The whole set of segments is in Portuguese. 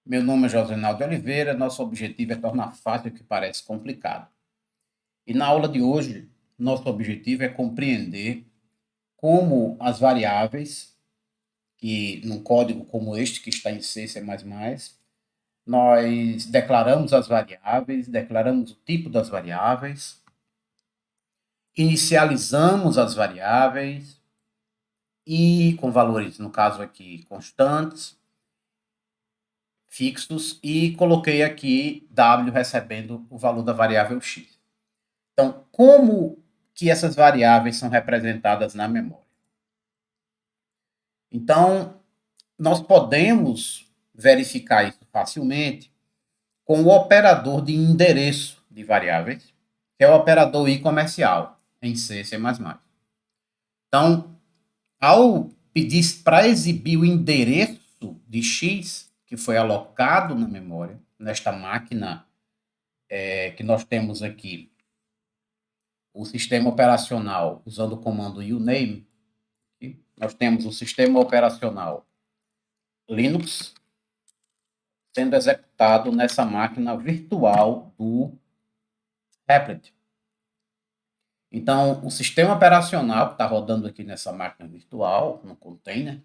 Meu nome é Josenaldo Oliveira, nosso objetivo é tornar fácil o que parece complicado. E na aula de hoje, nosso objetivo é compreender como as variáveis, que num código como este que está em C, C++, nós declaramos as variáveis, declaramos o tipo das variáveis, inicializamos as variáveis e com valores, no caso aqui, constantes, fixos, e coloquei aqui W recebendo o valor da variável x. Então, como que essas variáveis são representadas na memória? Então, nós podemos verificar isso facilmente com o operador de endereço de variáveis, que é o operador i comercial em C, C++. Então, ao pedir para exibir o endereço de x que foi alocado na memória, nesta máquina que nós temos aqui, o sistema operacional, usando o comando uname, nós temos o sistema operacional Linux sendo executado nessa máquina virtual do Replit. Então, o sistema operacional que está rodando aqui nessa máquina virtual, no container,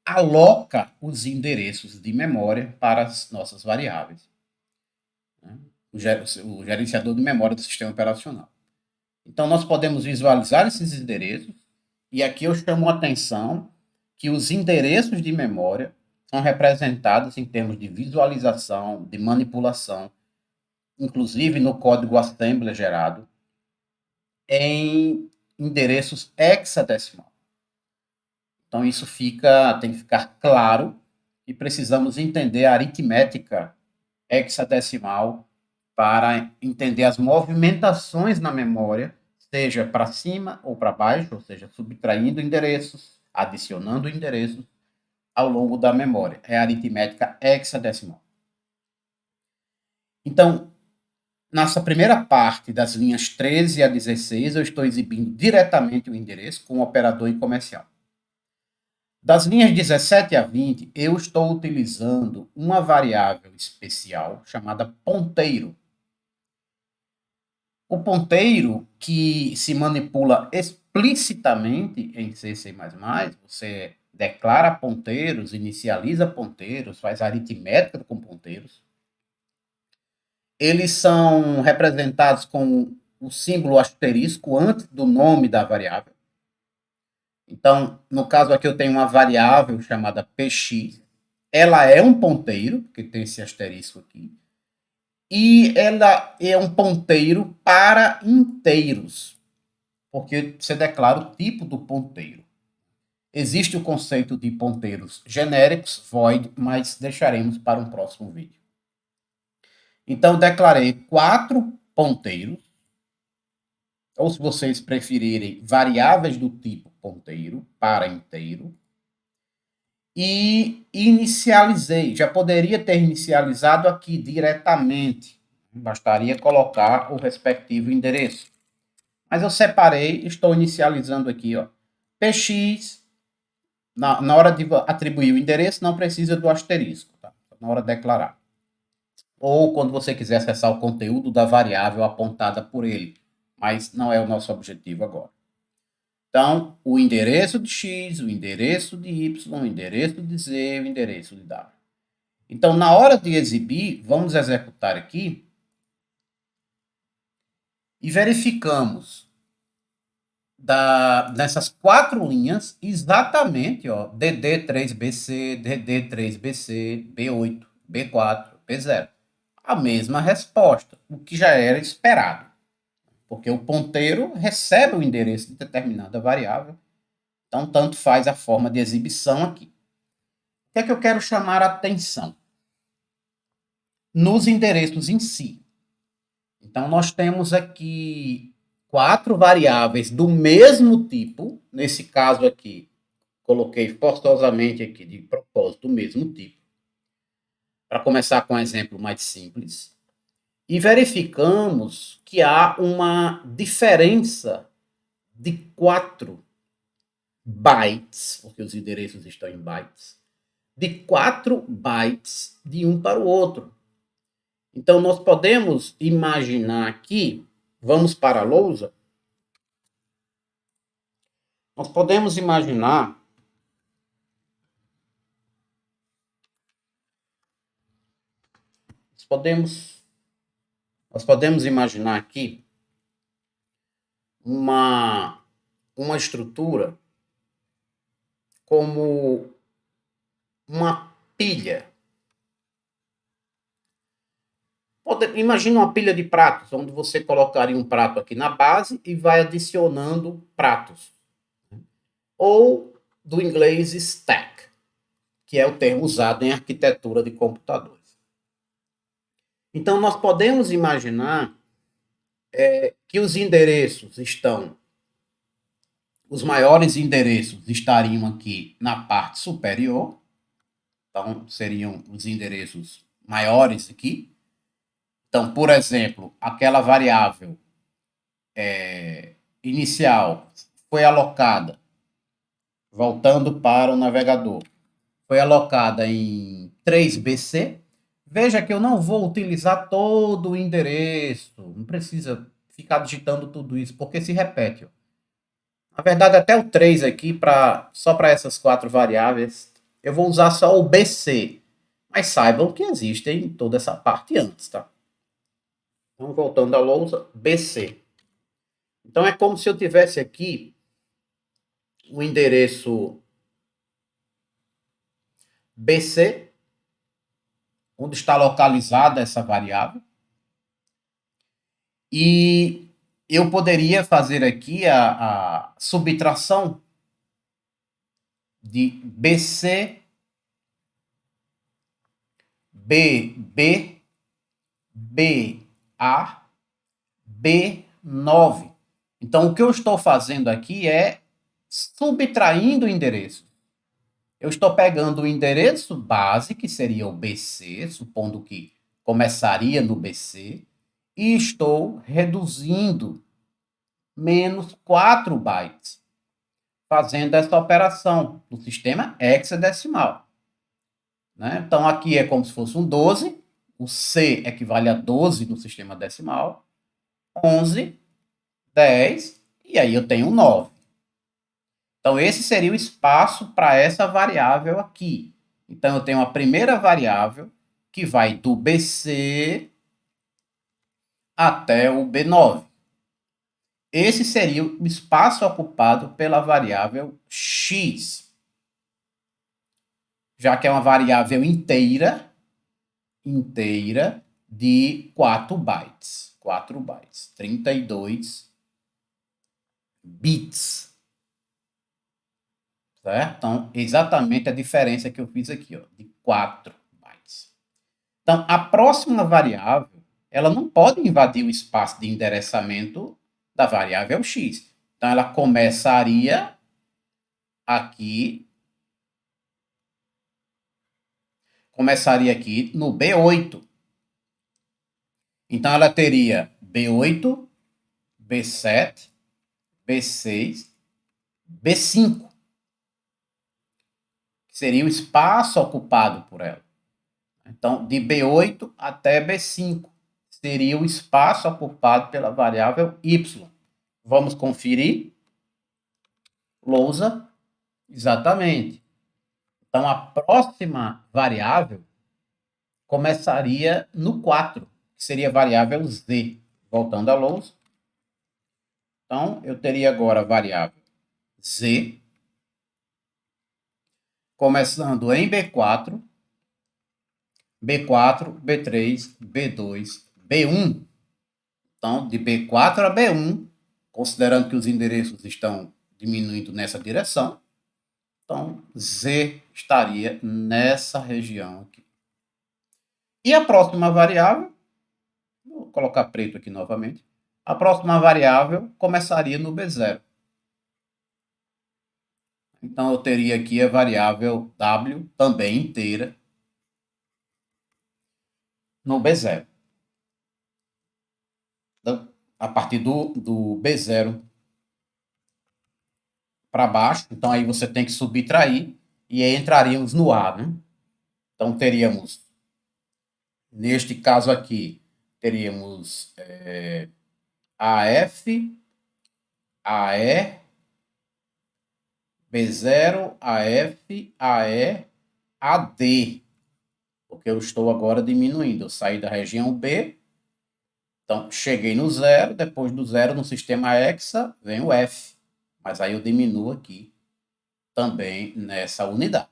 aloca os endereços de memória para as nossas variáveis. Né? O gerenciador de memória do sistema operacional. Então, nós podemos visualizar esses endereços, e aqui eu chamo a atenção que os endereços de memória são representados em termos de visualização, de manipulação, inclusive no código assembler gerado, em endereços hexadecimal. Então, isso tem que ficar claro e precisamos entender a aritmética hexadecimal para entender as movimentações na memória, seja para cima ou para baixo, ou seja, subtraindo endereços, adicionando endereços ao longo da memória. É a aritmética hexadecimal. Então, nessa primeira parte das linhas 13 a 16, eu estou exibindo diretamente o endereço com o operador e comercial. Das linhas 17 a 20, eu estou utilizando uma variável especial chamada ponteiro. O ponteiro, que se manipula explicitamente em C++, você declara ponteiros, inicializa ponteiros, faz aritmética com ponteiros. Eles são representados com o símbolo asterisco antes do nome da variável. Então, no caso aqui eu tenho uma variável chamada px, ela é um ponteiro, porque tem esse asterisco aqui, e ela é um ponteiro para inteiros, porque você declara o tipo do ponteiro. Existe o conceito de ponteiros genéricos, void, mas deixaremos para um próximo vídeo. Então, declarei 4 ponteiros, ou se vocês preferirem, variáveis do tipo ponteiro para inteiro, e inicializei. Já poderia ter inicializado aqui diretamente, bastaria colocar o respectivo endereço. Mas eu separei, estou inicializando aqui, ó, px, na hora de atribuir o endereço, não precisa do asterisco, tá? Na hora de declarar. Ou quando você quiser acessar o conteúdo da variável apontada por ele, mas não é o nosso objetivo agora. Então, o endereço de x, o endereço de y, o endereço de z, o endereço de w. Então, na hora de exibir, vamos executar aqui e verificamos nessas 4 linhas exatamente, ó, DD3BC, DD3BC, B8, B4, B0. A mesma resposta, o que já era esperado, porque o ponteiro recebe o endereço de determinada variável, então tanto faz a forma de exibição aqui. O que é que eu quero chamar a atenção? Nos endereços em si. Então, nós temos aqui 4 variáveis do mesmo tipo, nesse caso aqui, coloquei forçosamente aqui de propósito o mesmo tipo, para começar com um exemplo mais simples, e verificamos que há uma diferença de 4 bytes, porque os endereços estão em bytes, de 4 bytes de um para o outro. Então, nós podemos imaginar aqui, vamos para a lousa, nós podemos imaginar nós podemos imaginar aqui uma estrutura como uma pilha. Imagina uma pilha de pratos, onde você colocaria um prato aqui na base e vai adicionando pratos. Ou do inglês stack, que é o termo usado em arquitetura de computadores. Então, nós podemos imaginar que os endereços os maiores endereços estariam aqui na parte superior, então seriam os endereços maiores aqui. Então, por exemplo, aquela variável inicial foi alocada, voltando para o navegador, foi alocada em 3BC. Veja que eu não vou utilizar todo o endereço, não precisa ficar digitando tudo isso, porque se repete. Na verdade, até o 3 aqui, só para essas 4 variáveis, eu vou usar só o BC. Mas saibam que existem toda essa parte antes, tá? Então, voltando à lousa, BC. Então, é como se eu tivesse aqui o endereço BC, onde está localizada essa variável. E eu poderia fazer aqui a subtração de BC, BB, BA, B9. Então, o que eu estou fazendo aqui é subtraindo o endereço. Eu estou pegando o endereço base, que seria o BC, supondo que começaria no BC, e estou reduzindo menos 4 bytes, fazendo essa operação no sistema hexadecimal. Né? Então, aqui é como se fosse um 12, o C equivale a 12 no sistema decimal, 11, 10, e aí eu tenho 9. Então, esse seria o espaço para essa variável aqui. Então, eu tenho a primeira variável, que vai do BC até o B9. Esse seria o espaço ocupado pela variável x. Já que é uma variável inteira de 4 bytes. 4 bytes. 32 bits. Certo? Então, exatamente a diferença que eu fiz aqui, ó, de 4 bytes. Então, a próxima variável, ela não pode invadir o espaço de endereçamento da variável x. Então, ela começaria aqui no B8. Então, ela teria B8, B7, B6, B5, que seria o espaço ocupado por ela. Então, de B8 até B5 seria o espaço ocupado pela variável y. Vamos conferir. Lousa, exatamente. Então, a próxima variável começaria no 4, que seria a variável z. Voltando à lousa. Então, eu teria agora a variável z, começando em B4, B4, B3, B2, B1. Então, de B4 a B1, considerando que os endereços estão diminuindo nessa direção, então Z estaria nessa região aqui. E a próxima variável, vou colocar preto aqui novamente, a próxima variável começaria no B0. Então, eu teria aqui a variável W, também inteira, no B0. Então, a partir do B0 para baixo, então aí você tem que subtrair, e aí entraríamos no A, né? Então, teríamos, neste caso aqui, teríamos AF, AE, B0, AF, AE, AD, porque eu estou agora diminuindo. Eu saí da região B, então cheguei no zero, depois do zero no sistema hexa vem o F, mas aí eu diminuo aqui também nessa unidade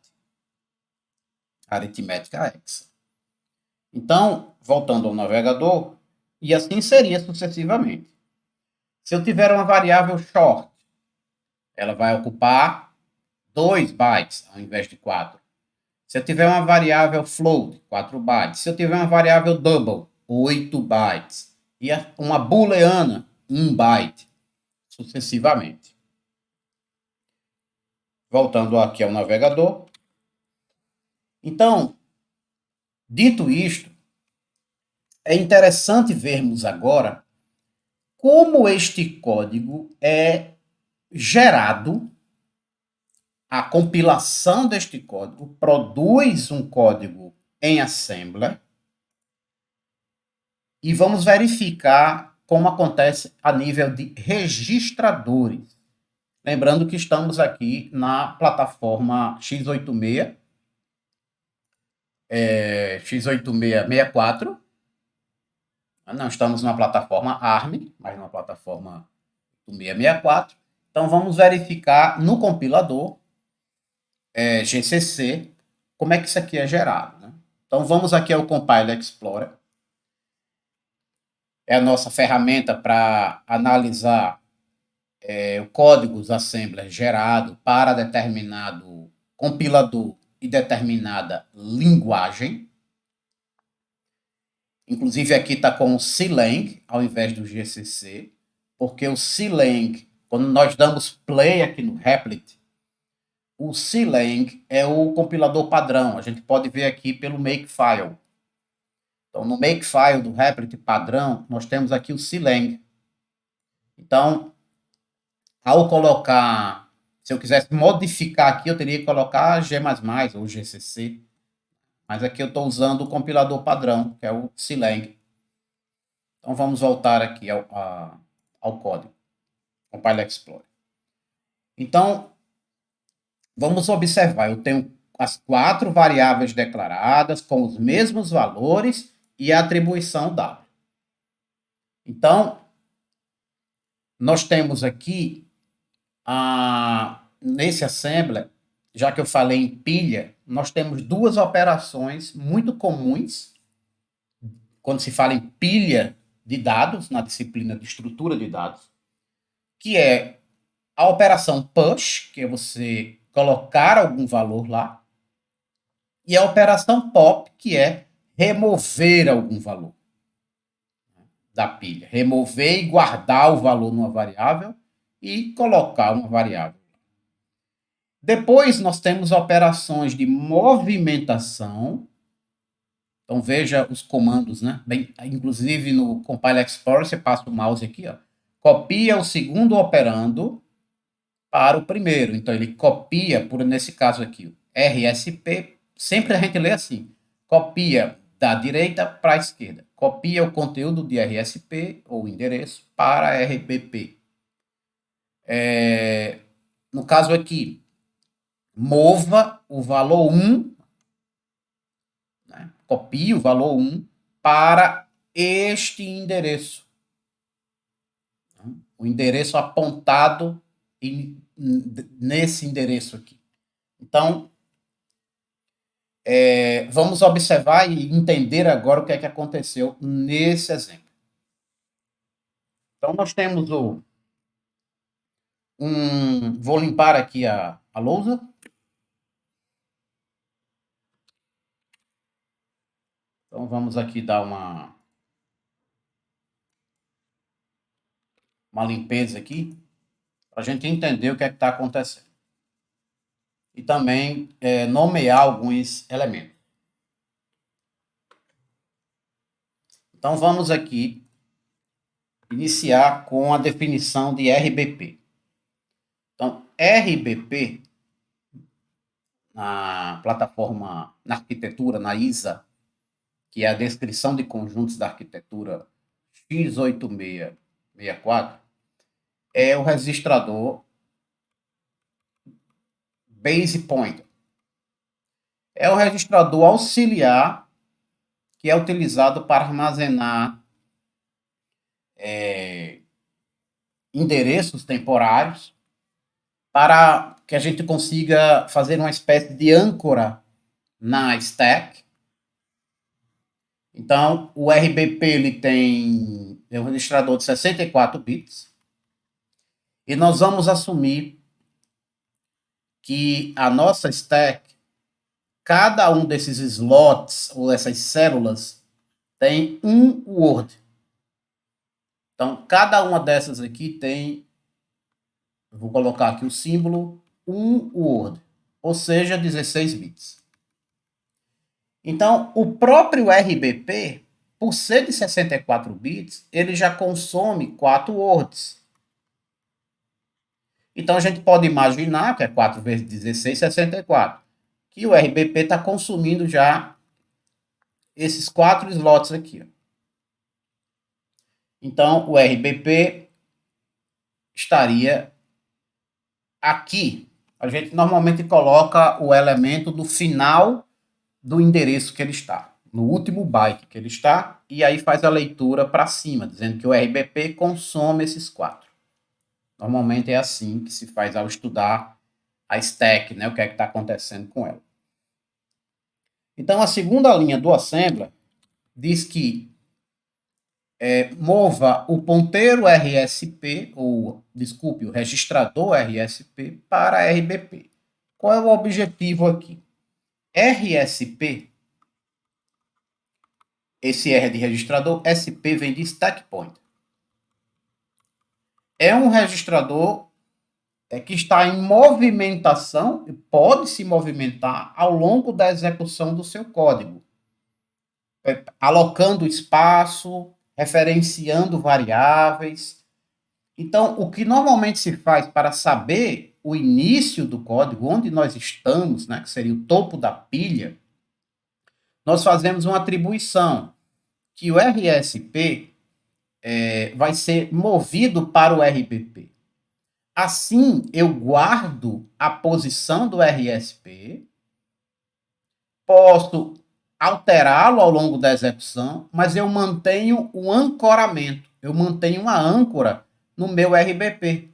aritmética hexa. Então, voltando ao navegador, e assim seria sucessivamente. Se eu tiver uma variável short, ela vai ocupar 2 bytes ao invés de 4. Se eu tiver uma variável float, 4 bytes. Se eu tiver uma variável double, 8 bytes. E uma booleana, 1 byte, sucessivamente. Voltando aqui ao navegador. Então, dito isto, é interessante vermos agora como este código é gerado. A compilação deste código produz um código em Assembler e vamos verificar como acontece a nível de registradores. Lembrando que estamos aqui na plataforma x86, x86-64. Não estamos na plataforma ARM, mas na plataforma 664. Então, vamos verificar no compilador GCC como é que isso aqui é gerado. Né? Então, vamos aqui ao Compiler Explorer. É a nossa ferramenta para analisar o código assembler gerado para determinado compilador e determinada linguagem. Inclusive, aqui está com o Clang ao invés do GCC, porque o Clang, quando nós damos play aqui no Replit, o Clang é o compilador padrão. A gente pode ver aqui pelo Makefile. Então, no Makefile do Replit padrão, nós temos aqui o Clang. Então, ao colocar, se eu quisesse modificar aqui, eu teria que colocar G++ ou GCC. Mas aqui eu estou usando o compilador padrão, que é o Clang. Então, vamos voltar aqui ao código, Compiler Explorer. Então, vamos observar, eu tenho as 4 variáveis declaradas com os mesmos valores e a atribuição W. Então, nós temos aqui, nesse assembler, já que eu falei em pilha, nós temos 2 operações muito comuns quando se fala em pilha de dados, na disciplina de estrutura de dados, que é a operação push, que é você colocar algum valor lá, e a operação pop, que é remover algum valor da pilha. Remover e guardar o valor numa variável e colocar uma variável. Depois nós temos operações de movimentação. Então veja os comandos, né? Bem, inclusive no Compiler Explorer você passa o mouse aqui, ó, copia o segundo operando para o primeiro. Então ele copia, nesse caso aqui, RSP, sempre a gente lê assim, copia da direita para a esquerda. Copia o conteúdo de RSP, ou endereço, para RBP. No caso aqui, mova o valor 1, né? Copie o valor 1 para este endereço. O endereço apontado nesse endereço aqui. Então, vamos observar e entender agora o que é que aconteceu nesse exemplo. Então, nós temos vou limpar aqui a lousa. Então, vamos aqui dar uma limpeza aqui, para a gente entender o que é que está acontecendo. E também nomear alguns elementos. Então, vamos aqui iniciar com a definição de RBP. Então, RBP na plataforma, na arquitetura, na ISA, que é a descrição de conjuntos da arquitetura X8664, é o registrador Base Pointer. É um registrador auxiliar que é utilizado para armazenar endereços temporários para que a gente consiga fazer uma espécie de âncora na stack. Então, o RBP ele é um registrador de 64 bits e nós vamos assumir que a nossa stack, cada um desses slots ou essas células tem um word. Então, cada uma dessas aqui tem, eu vou colocar aqui o símbolo, um word, ou seja, 16 bits. Então, o próprio RBP, por ser de 64 bits, ele já consome 4 words. Então, a gente pode imaginar, que é 4 vezes 16, 64, que o RBP está consumindo já esses 4 slots aqui. Então, o RBP estaria aqui. A gente normalmente coloca o elemento do final do endereço que ele está, no último byte que ele está, e aí faz a leitura para cima, dizendo que o RBP consome esses 4. Normalmente é assim que se faz ao estudar a stack, né, o que é que está acontecendo com ela. Então, a segunda linha do assembler diz que mova o ponteiro RSP, ou, desculpe, o registrador RSP para RBP. Qual é o objetivo aqui? RSP, esse R é de registrador, SP vem de stack pointer. É um registrador que está em movimentação e pode se movimentar ao longo da execução do seu código, alocando espaço, referenciando variáveis. Então, o que normalmente se faz para saber o início do código, onde nós estamos, né, que seria o topo da pilha, nós fazemos uma atribuição que o RSP vai ser movido para o RBP. Assim, eu guardo a posição do RSP, posso alterá-lo ao longo da execução, mas eu mantenho o ancoramento, eu mantenho uma âncora no meu RBP.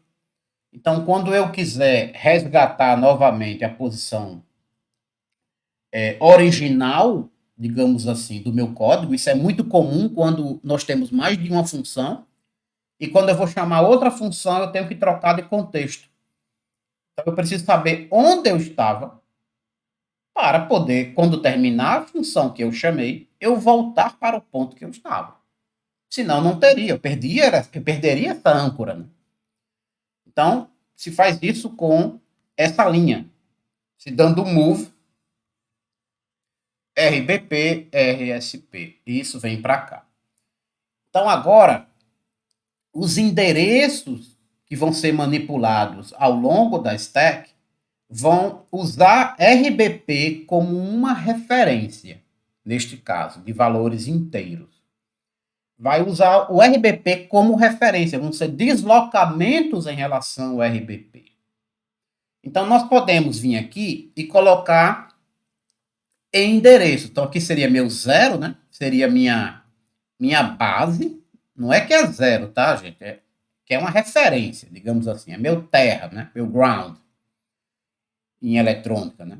Então, quando eu quiser resgatar novamente a posição original, digamos assim, do meu código, isso é muito comum quando nós temos mais de uma função, e quando eu vou chamar outra função, eu tenho que trocar de contexto. Então, eu preciso saber onde eu estava para poder, quando terminar a função que eu chamei, eu voltar para o ponto que eu estava. Senão, não teria, eu perderia essa âncora. Né? Então, se faz isso com essa linha, se dando move RBP, RSP. Isso vem para cá. Então, agora, os endereços que vão ser manipulados ao longo da stack vão usar RBP como uma referência, neste caso, de valores inteiros. Vai usar o RBP como referência, vão ser deslocamentos em relação ao RBP. Então, nós podemos vir aqui e colocar endereço. Então, aqui seria meu zero, né? Seria minha base. Não é que é zero, tá, gente? Que é uma referência, digamos assim. É meu terra, né? Meu ground em eletrônica, né?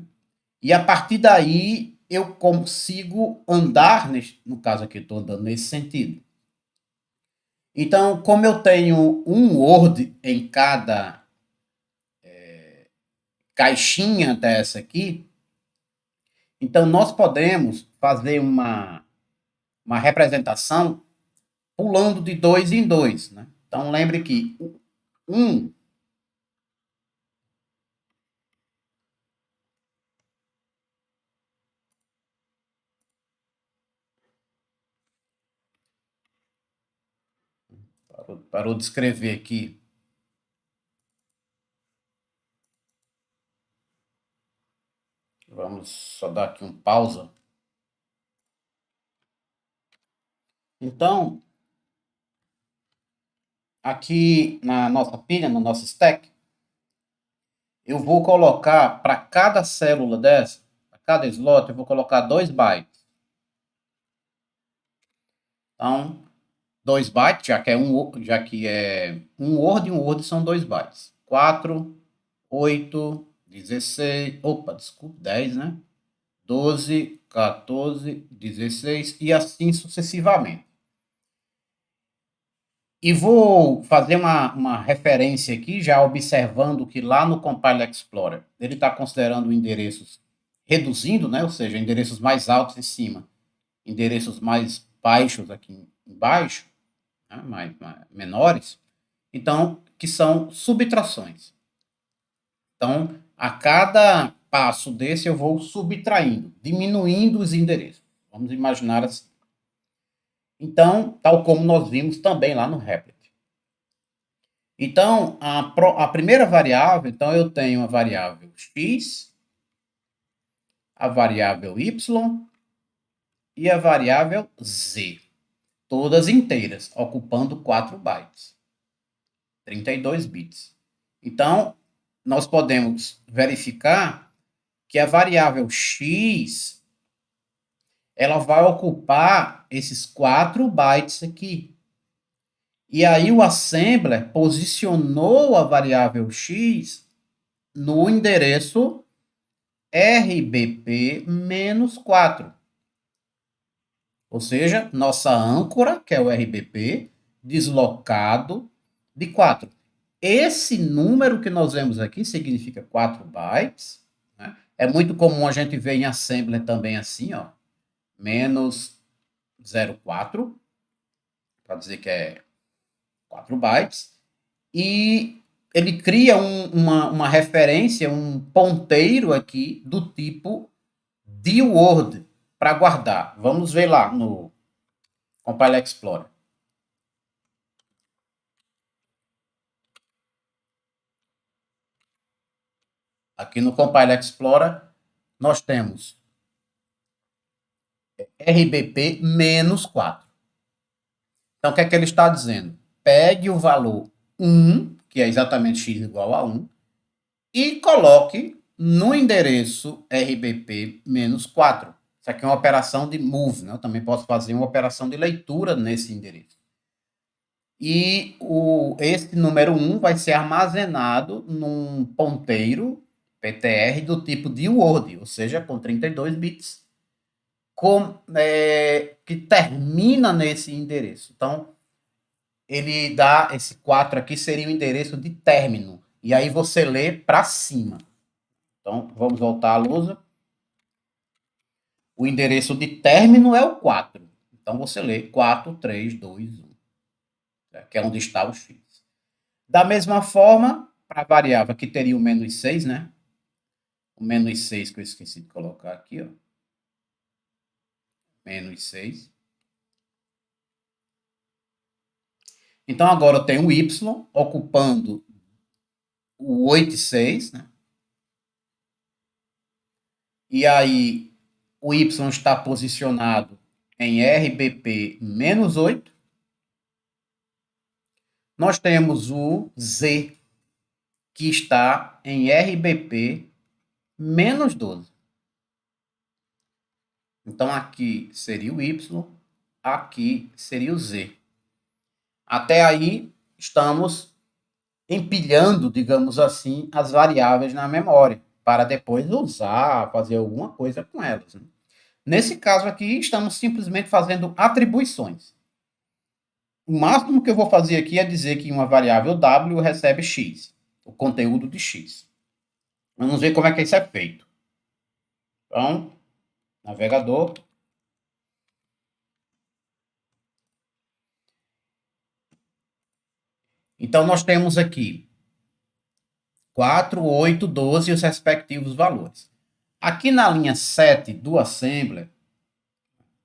E a partir daí eu consigo andar, no caso aqui eu estou andando nesse sentido. Então, como eu tenho um Word em cada caixinha dessa aqui, então nós podemos fazer uma representação pulando de 2 em 2. Né? Então, lembre que um parou de escrever aqui. Vamos só dar aqui um pausa. Então, aqui na nossa pilha, no nosso stack, eu vou colocar para cada célula dessa, para cada slot, eu vou colocar 2 bytes. Então, 2 bytes, já que é um word, e um word são 2 bytes. 4, 8, 16, opa, desculpa, 10, né? 12, 14, 16 e assim sucessivamente. E vou fazer uma referência aqui, já observando que lá no Compile Explorer, ele está considerando endereços reduzindo, né? Ou seja, endereços mais altos em cima, endereços mais baixos aqui embaixo, né? Menores. Então, que são subtrações. Então, a cada passo desse eu vou subtraindo, diminuindo os endereços. Vamos imaginar assim. Então, tal como nós vimos também lá no Replit. Então, a primeira variável, então eu tenho a variável x, a variável y e a variável z, todas inteiras, ocupando 4 bytes, 32 bits. Então, nós podemos verificar que a variável x ela vai ocupar esses 4 bytes aqui. E aí o assembler posicionou a variável x no endereço RBP-4. Ou seja, nossa âncora, que é o RBP, deslocado de 4. Esse número que nós vemos aqui significa 4 bytes. Né? É muito comum a gente ver em assembler também assim, ó, menos 0,4, para dizer que é 4 bytes. E ele cria uma referência, um ponteiro aqui do tipo dword para guardar. Vamos ver lá no Compile Explorer. Aqui no Compile Explorer, nós temos RBP-4. Então, o que é que ele está dizendo? Pegue o valor 1, que é exatamente x igual a 1, e coloque no endereço RBP-4. Isso aqui é uma operação de move, né? Eu também posso fazer uma operação de leitura nesse endereço. E esse número 1 vai ser armazenado num ponteiro PTR do tipo de Word, ou seja, com 32 bits, que termina nesse endereço. Então, ele dá esse 4 aqui, seria o endereço de término. E aí você lê para cima. Então, vamos voltar à lousa. O endereço de término é o 4. Então, você lê 4, 3, 2, 1. Que é onde está o x. Da mesma forma, para a variável que teria o menos 6, né? O menos 6 que eu esqueci de colocar aqui, ó. Menos 6. Então, agora eu tenho o y ocupando o 8 e 6, né? E aí, o y está posicionado em RBP menos 8. Nós temos o z, que está em RBP menos 12. Então, aqui seria o y, aqui seria o z. Até aí, estamos empilhando, digamos assim, as variáveis na memória, para depois usar, fazer alguma coisa com elas. Né? Nesse caso aqui, estamos simplesmente fazendo atribuições. O máximo que eu vou fazer aqui é dizer que uma variável w recebe x, o conteúdo de x. Vamos ver como é que isso é feito. Então, navegador. Então, nós temos aqui 4, 8, 12 e os respectivos valores. Aqui na linha 7 do assembler,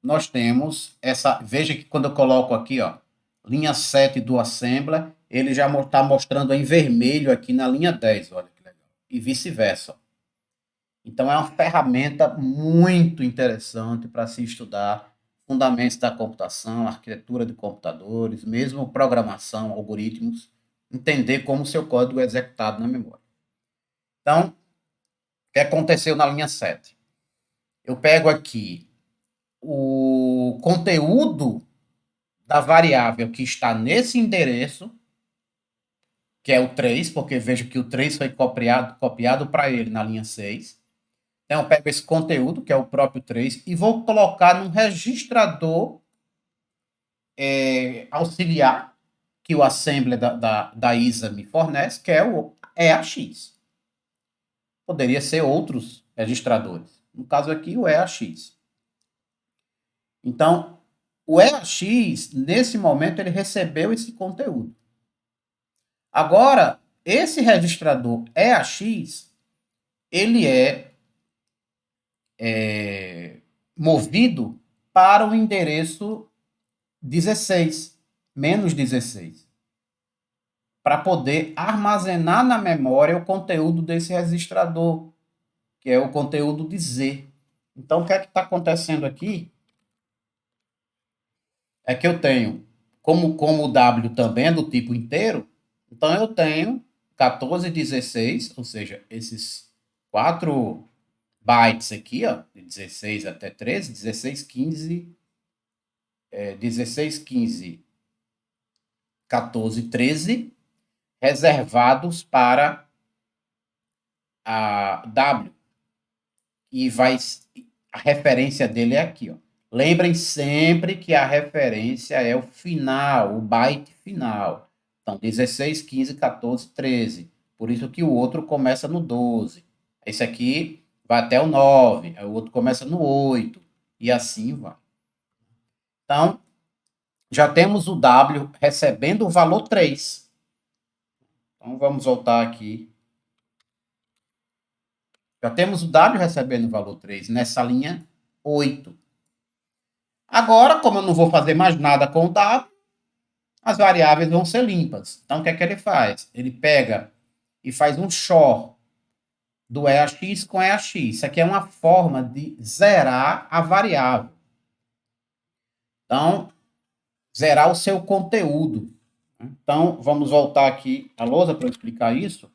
nós temos essa... Veja que quando eu coloco aqui, ó, linha 7 do assembler, ele já está mostrando em vermelho aqui na linha 10, olha que legal. E vice-versa. Então, é uma ferramenta muito interessante para se estudar fundamentos da computação, arquitetura de computadores, mesmo programação, algoritmos, entender como o seu código é executado na memória. Então, o que aconteceu na linha 7? Eu pego aqui o conteúdo da variável que está nesse endereço, que é o 3, porque vejo que o 3 foi copiado para ele na linha 6. Então, eu pego esse conteúdo, que é o próprio 3, e vou colocar num registrador auxiliar, que o assembler da ISA me fornece, que é o EAX. Poderia ser outros registradores. No caso aqui, o EAX. Então, o EAX, nesse momento, ele recebeu esse conteúdo. Agora, esse registrador EAX, ele movido para o endereço 16, menos 16, para poder armazenar na memória o conteúdo desse registrador, que é o conteúdo de Z. Então, o que é que está acontecendo aqui? É que eu tenho, como o W também é do tipo inteiro, então eu tenho 14 e 16, ou seja, esses 4 bytes aqui, ó, de 16 até 13, 16, 15, 16, 15, 14, 13, reservados para a W. E a referência dele é aqui, ó. Lembrem sempre que a referência é o final, o byte final. Então, 16, 15, 14, 13. Por isso que o outro começa no 12. Esse aqui vai até o 9, o outro começa no 8, e assim vai. Então, já temos o W recebendo o valor 3. Então, vamos voltar aqui. Já temos o W recebendo o valor 3 nessa linha 8. Agora, como eu não vou fazer mais nada com o W, as variáveis vão ser limpas. Então, o que é que ele faz? Ele pega e faz um XOR do EAX com EAX. Isso aqui é uma forma de zerar a variável. Então, zerar o seu conteúdo. Então, vamos voltar aqui à lousa para eu explicar isso.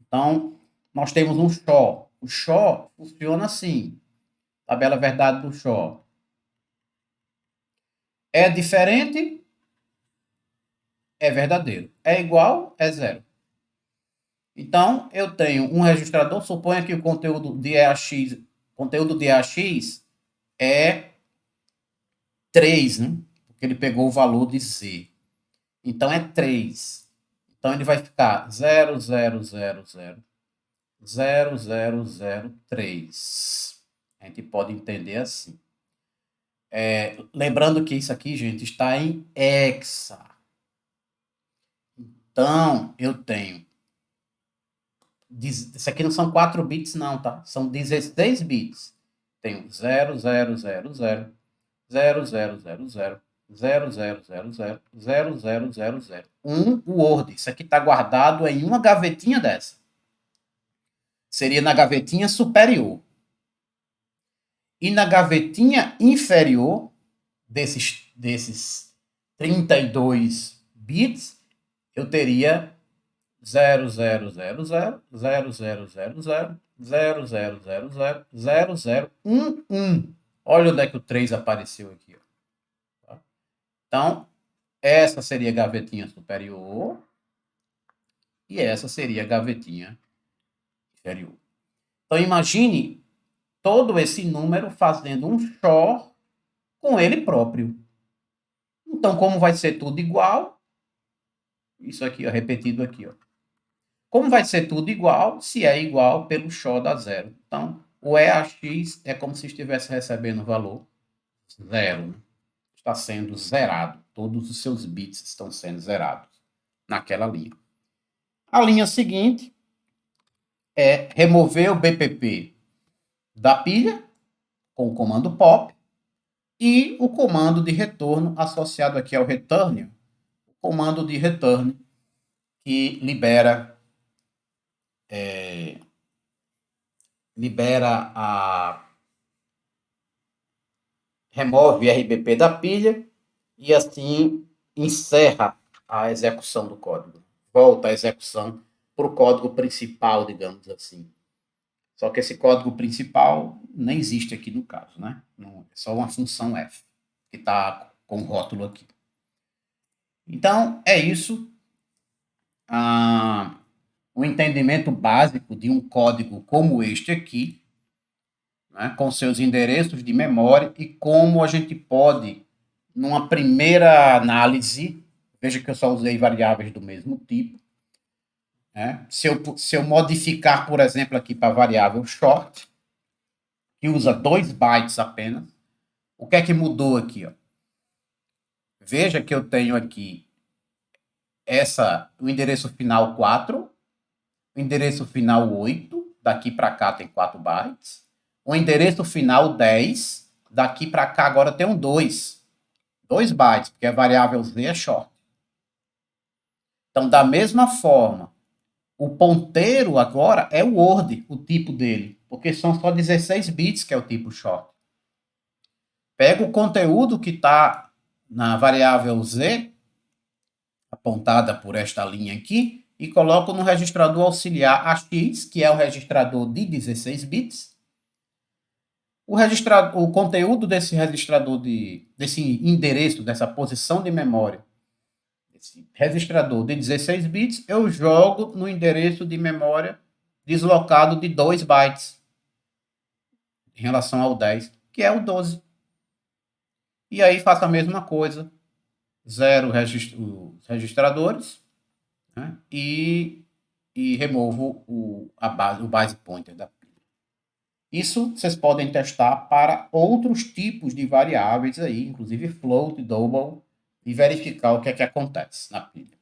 Então, nós temos um XOR. O XOR funciona assim. Tabela verdade do XOR. É diferente, é verdadeiro. É igual, é zero. Então, eu tenho um registrador, suponha que o conteúdo de EAX é 3, né? Porque ele pegou o valor de Z. Então, é 3. Então, ele vai ficar 0,000,0,003. A gente pode entender assim. Lembrando que isso aqui, gente, está em hexa. Então, eu tenho... Isso aqui não são 4 bits, não, tá? São 16 bits. Tenho 0, 0, 0, 0, 0, 0, 0, 0, 0, 0, 0, 0, 0, 0, 0, 0. Word. Isso aqui está guardado em uma gavetinha dessa. Seria na gavetinha superior. E na gavetinha inferior, desses 32 bits, eu teria 0000000000000011. Olha onde é que o 3 apareceu aqui. Ó. Então, essa seria a gavetinha superior e essa seria a gavetinha inferior. Então, imagine todo esse número fazendo um XOR com ele próprio. Então, como vai ser tudo igual, isso aqui, ó, repetido aqui, ó. Como vai ser tudo igual, se é igual pelo XOR da zero. Então, o EAX é como se estivesse recebendo o valor zero. Né? Está sendo zerado. Todos os seus bits estão sendo zerados naquela linha. A linha seguinte é remover o BPP da pilha com o comando pop e o comando de retorno associado aqui ao return, o comando de return que libera libera remove RBP da pilha e assim encerra a execução do código. Volta a execução para o código principal, digamos assim. Só que esse código principal nem existe aqui no caso, né? Não, é só uma função f, que está com o rótulo aqui. Então, é isso. O entendimento básico de um código como este aqui, né, com seus endereços de memória e como a gente pode, numa primeira análise, veja que eu só usei variáveis do mesmo tipo, né? Se eu modificar, por exemplo, aqui para a variável short, que usa 2 bytes apenas, o que é que mudou aqui? Ó? Veja que eu tenho aqui o endereço final 4, o endereço final 8, daqui para cá tem 4 bytes, o endereço final 10, daqui para cá agora tem um 2 bytes, porque a variável z é short. Então, da mesma forma, o ponteiro agora é o word, o tipo dele, porque são só 16 bits que é o tipo short. Pega o conteúdo que está na variável z, apontada por esta linha aqui, e coloco no registrador auxiliar AX, que é o registrador de 16 bits. O conteúdo desse registrador, desse endereço, dessa posição de memória, esse registrador de 16 bits, eu jogo no endereço de memória deslocado de 2 bytes em relação ao 10, que é o 12. E aí faço a mesma coisa, zero os registradores, né, e removo o base pointer da pilha. Isso vocês podem testar para outros tipos de variáveis aí, inclusive float, double, e verificar o que é que acontece na pilha.